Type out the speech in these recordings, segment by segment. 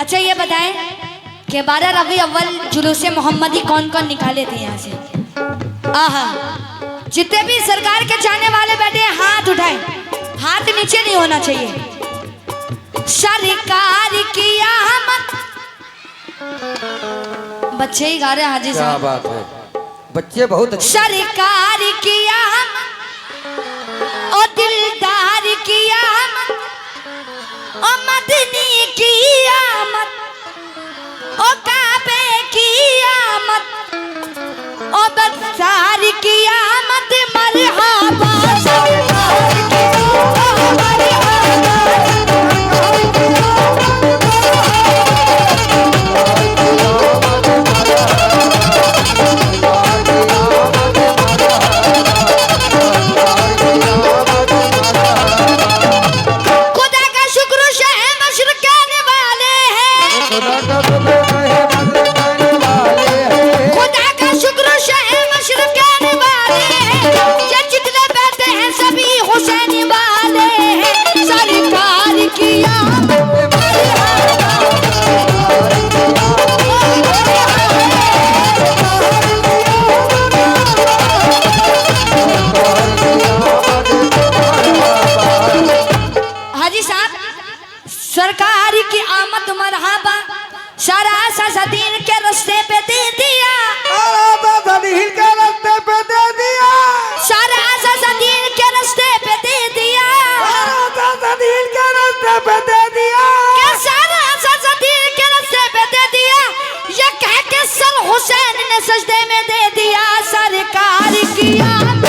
अच्छा ये बताएं कि 12 रबी अव्वल जुलूस मोहम्मदी कौन कौन निकाले थे यहाँ से? आहा, जितने भी सरकार के चाहने वाले बैठे हैं हाथ उठाएं, हाथ नीचे नहीं होना चाहिए। सरकार की आमद, बच्चे ही गा रहे हैं हाजी साहब। क्या बात है, बच्चे बहुत अच्छे। सरकार की आमद और दिलदार की आमद और मदनी की आमद और काबे की आमद और बक्सार की आमद, मरहबा सरकार की सरकार की आमद मरहबा, सारा सदीन के रास्ते पे दे दिया, सदीन के रास्ते पे दे दिया, सारा सदीन के रास्ते पे दे दिया, सदीन के रास्ते पे दे दिया, सारा सदीन के रास्ते पे दे दिया। ये कह के सल हुसैन ने सजदे में दे दिया। सरकार की आमद,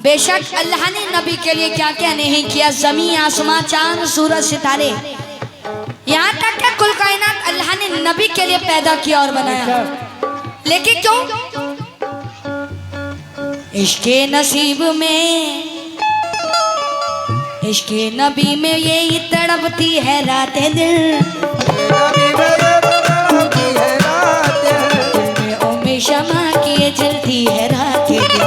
बेशक अल्लाह ने नबी के लिए क्या क्या नहीं किया। जमीन, आसमां, चांद, सूरज, सितारे, यहाँ तक कि कुल कायनात अल्लाह ने नबी के लिए पैदा किया और बनाया। लेकिन क्यों? इश्के नसीब में, इश्के नबी में ये तड़पती है रातें दिल, में उम्मे शमा की जलती है रातें दिल।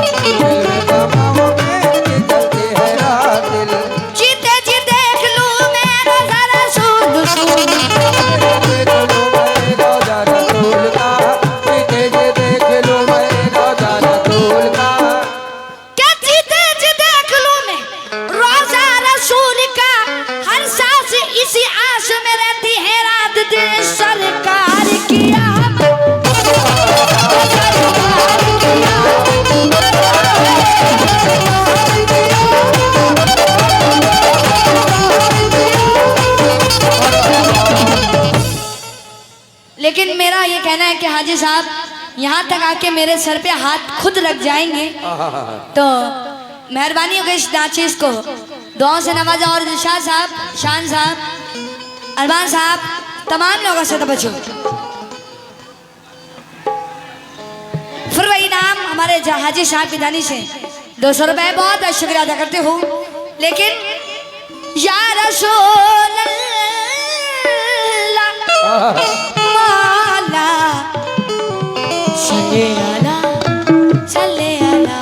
जीते जी देख लूं मैं रोज़ा रसूल का, हर सांस इसी आस में रहती है रात दिन। सरकार की आमद, सरकार की आमद, लेकिन मेरा ये कहना है कि हाजी साहब यहाँ तक आके मेरे सर पे हाथ खुद रख जाएंगे तो मेहरबानी होगी इस नाचीज को दुआ से नवाजा। और दिलशाह साहब, शान साहब, अरमान साहब, तमाम लोगों से तवज्जो। फिर वही नाम हमारे हाजी साहब पिदानी से 200 रुपए बहुत शुक्रिया अदा करते हो। लेकिन या रसूल अल्लाह मौला सल्ले अला, सल्ले अला,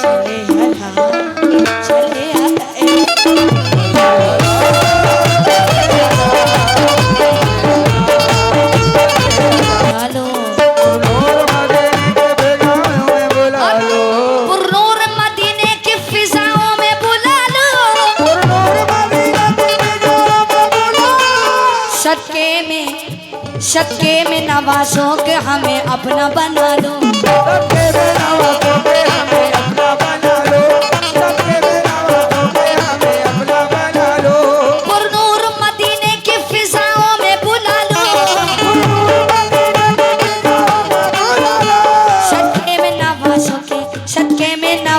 सल्ले अला, सल्ले सदके में नवाजों के हमें अपना बना लो, सदके में नवाजों के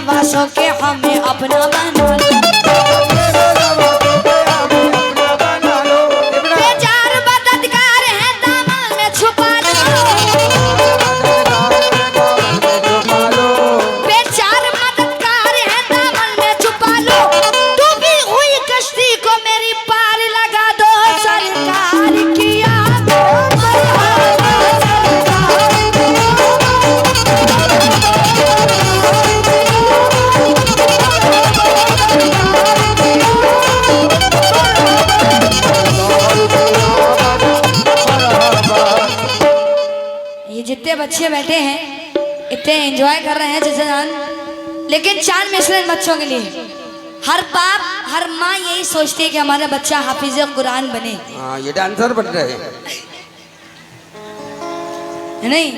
नवासों के हमें अपना बना लो। बेचार मददगार है दामन में छुपा लो। बेचार मददगार है दामन में छुपा लो। डूबी हुई कश्ती को मेरी पार लगा दो। सरकार किया जितने बच्चे बैठे हैं इतने एंजॉय कर रहे हैं जैसे जान, लेकिन 4 मिसरे बच्चों के लिए हर बाप हर माँ यही सोचती है कि हमारा बच्चा हाफिज कुरान बने। हाँ, ये डांसर बन रहे हैं नहीं।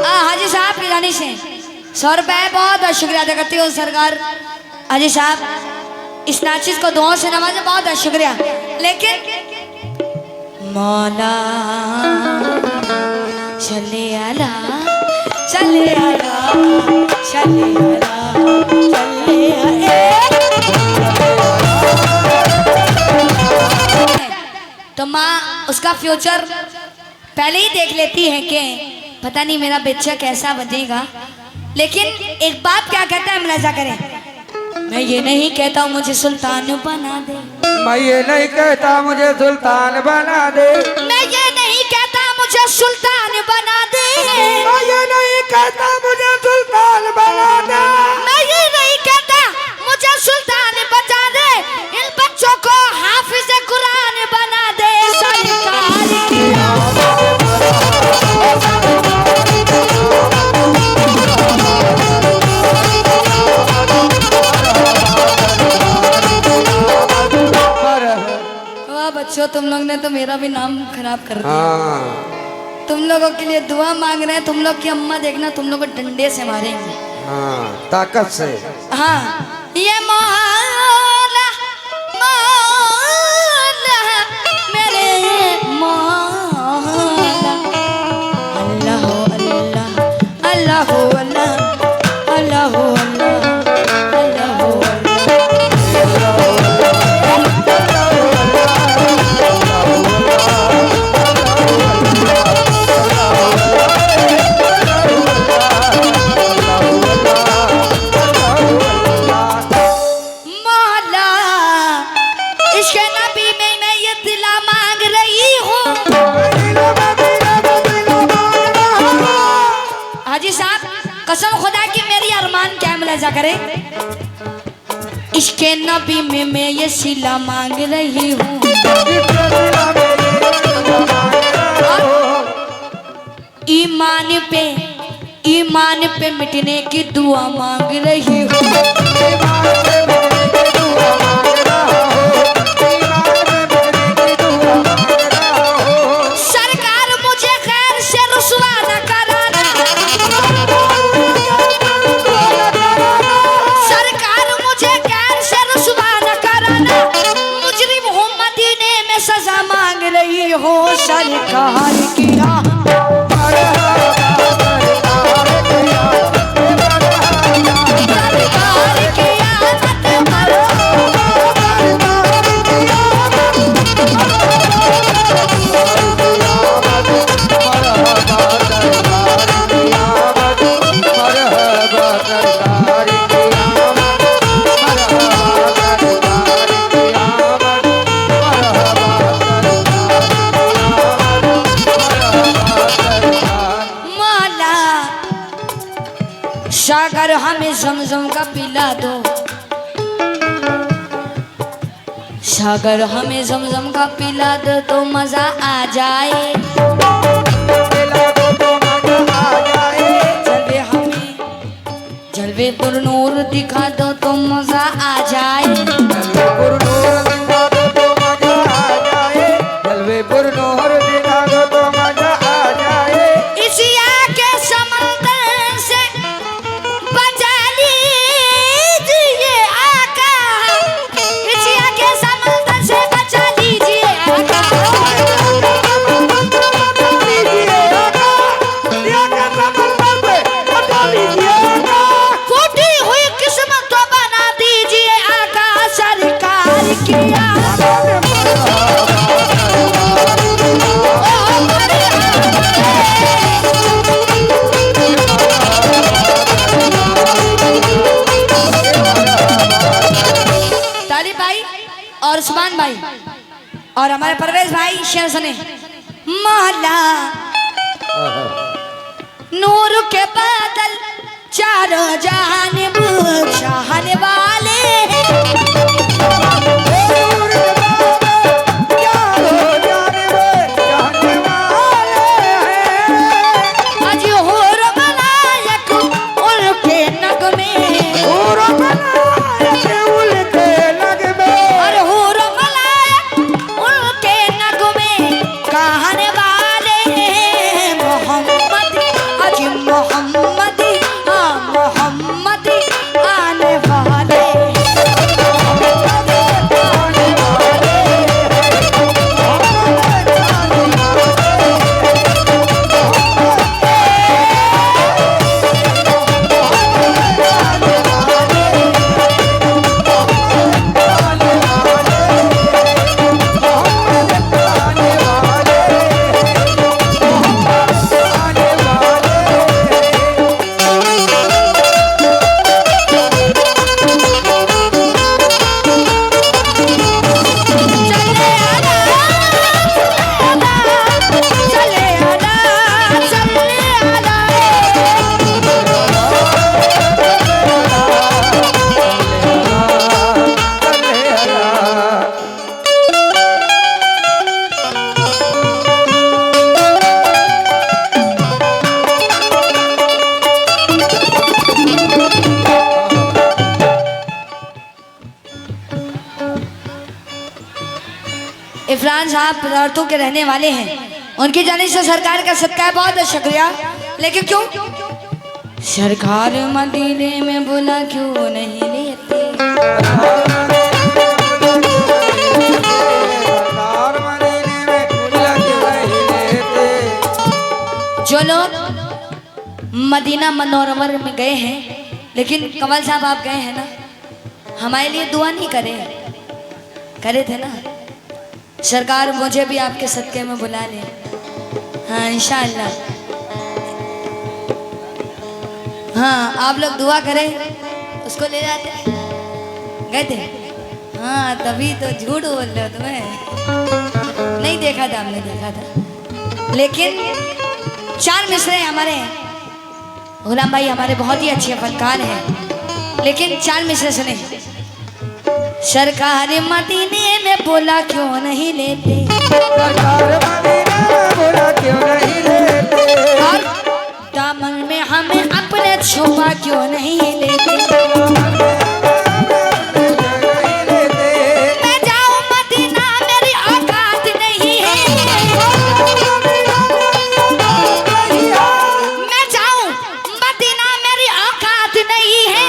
हाजी साहब की जानी से 100 रुपए बहुत बहुत शुक्रिया अदा करती हूँ सरकार। हाजी साहब इस नाचिस को दुआओं से नवाजा, बहुत बहुत शुक्रिया। लेकिन मौला चले आला चले आला चले आला चले आला। तो माँ उसका फ्यूचर पहले ही देख लेती है कि पता नहीं मेरा बच्चा कैसा बनेगा। लेकिन एक बाप क्या कहता है, मुलाजा करें। मैं ये नहीं कहता मुझे सुल्तान बना दे। मैं ये नहीं कहता मुझे सुल्तान बना दे। मैं ये नहीं कहता मुझे सुल्तान बना दे। मैं ये नहीं कहता मुझे सुल्तान बना दे। मैं ये नहीं कहता मुझे सुल्तान बचा दे। इन बच्चों को हाफिज कुरान बना दे। सरकार किया बच्चों, तुम लोग ने तो मेरा भी नाम खराब कर दिया। हाँ। तुम लोगों के लिए दुआ मांग रहे हैं। तुम लोग की अम्मा देखना तुम लोग को डंडे से मारेंगे। हाँ, ताकत से। हाँ, ये मौला मौला मेरे मौला अल्लाह अल्लाह अल्लाह अल्लाह अल्लाह कसम खुदा की मेरी अरमान क्या मुलाजा करे। इश्क़े नबी में मैं ये सिला मांग रही हूँ। ईमान पे मिटने की दुआ मांग रही हूँ। सरकार मुझे खैर से रुसवा न कराना। सरकार मुझे खैर से रुसवा न कराना। मुजरिम हूँ मदीने में सजा मांग रही हो। सरकार किया सागर हमें ज़मज़म का पिला दो। सागर हमें ज़मज़म का पिला दो तो मजा आ जाए। जलवे हमें जलवे पर नूर दिखा दो तो मजा आ जाए। जलवे पर नूर दिखा दो तो मजा आ जाए। जलवे पर नूर दिखा दो तो मजा आ जाए। इसिया के समंदर से बचा लीजिए आका। इसिया के समंदर से बचा लीजिए आका। परवेश भाई शेर सुने। मोहल्ला नूर के बादल चारों जानिब छाने वाले आज होर मलायक उनके नगमे और होर मलायक उनके नगमे कहने वाले मोहम्मद आज मोहम्मद मोहम्मद आने वाले। इफरान साहब पदार्थों के रहने वाले हैं, उनकी जानिब से सरकार का सदका है, बहुत शुक्रिया। लेकिन क्यों सरकार मदीने में बुला क्यों नहीं लेते? जो लोग मदीना मनोरवर में गए हैं, लेकिन कमल साहब आप गए हैं ना, हमारे लिए दुआ नहीं करे थे ना। सरकार मुझे भी आपके सदके में बुला ले। हाँ इंशाअल्लाह। हाँ आप लोग दुआ करें, उसको ले जाते गए थे। हाँ तभी तो झूठ बोल रहे हो तुम्हें, नहीं देखा था, हमने देखा था। लेकिन 4 मिसरे हमारे गुलाम भाई हमारे बहुत ही अच्छे फनकार हैं, लेकिन 4 मिसरे सुने। सरकार मदीने में बोला क्यों नहीं लेते? सरकार मदीने में बोला क्यों नहीं लेते? और दामन में हमें अपने छुपा क्यों नहीं लेते? मैं जाऊं मदीना मेरी औकात नहीं है, मैं जाऊं मदीना मेरी औकात नहीं है।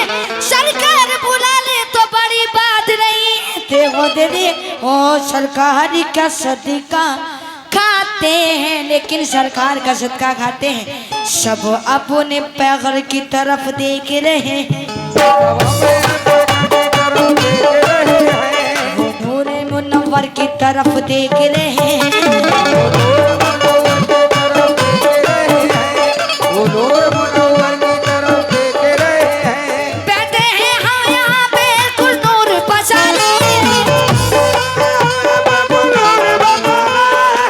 सरकार बुला ले तो बड़ी बात नहीं है। वो दे दे ओ सरकार का सदका खाते हैं, लेकिन सरकार का सदका खाते हैं सब अपने पैगर की तरफ देख रहे हैं। वो नूरे मुनव्वर की तरफ देख रहे हैं। बैठे हैं हाँ यहाँ बिल्कुल नूर पसारे,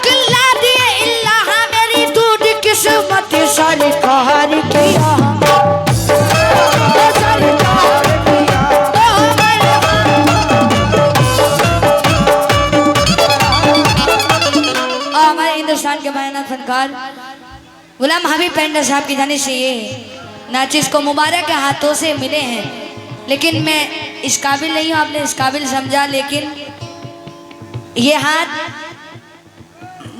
किल्ला दिए इल्लाह मेरी टूट किस्मत सरकार किया। हमारे हिंदुस्तान के मेहनत फनकार गुलाम हबीब पेंडर साहब की जानिब से ये नाचिस को मुबारक के हाथों से मिले हैं, लेकिन मैं इस काबिल नहीं हूँ, आपने इस काबिल समझा। लेकिन ये हाथ,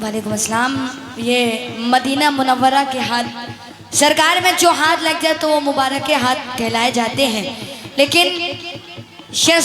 वालेकुम अस्सलाम, ये मदीना मुनव्वरा के हाथ, सरकार में जो हाथ लग जाए तो वो मुबारक के हाथ कहलाए जाते हैं। लेकिन शेर